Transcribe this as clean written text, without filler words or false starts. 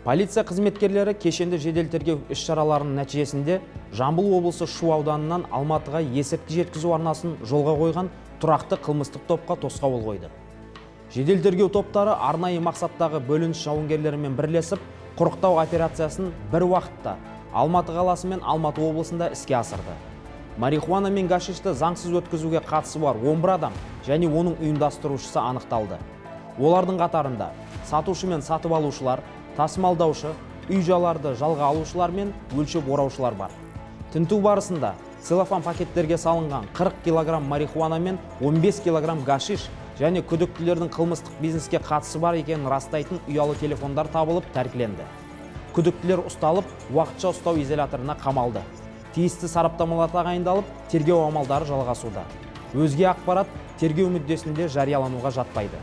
Полиция қызметкерлері кешенді жедел тергеу іс-шараларының нәтижесінде Жамбыл облысы Шу ауданынан Алматыға есірткі жеткізу арнасын жолға қойған тұрақты қылмыстық топқа тосқауыл қойды. Жедел тергеу топтары арнайы мақсаттағы бөлініс жауынгерлерімен бірлесіп, құрықтау операциясын бір уақытта Алматы қаласы мен Алматы облысында іске асырды. Марихуана мен гашишті заңсыз өткізуге қатысы бар 11 адам және оның ұйымдастырушысы анықталды. Олардың қатарында сатушы мен сатып алушылар, тасымалдаушы, үй-жайларды жалға алушылар мен өлшеп ораушылар бар. Тінту барысында целлофан пакеттерге салынған 40 килограмм марихуана мен 15 килограмм гашиш және күдіктілердің қылмыстық бизнеске қатысы бар екенін растайтын ұялы телефондар табылып тәркіленді. Күдіктілер ұсталып, уақытша ұстау изоляторына қамалды. Тиісті сараптамалар тағайындалып, тергеу амалдары жалғасуда. Өзге ақпарат тергеу мүддесінде жариялануға жатпайды.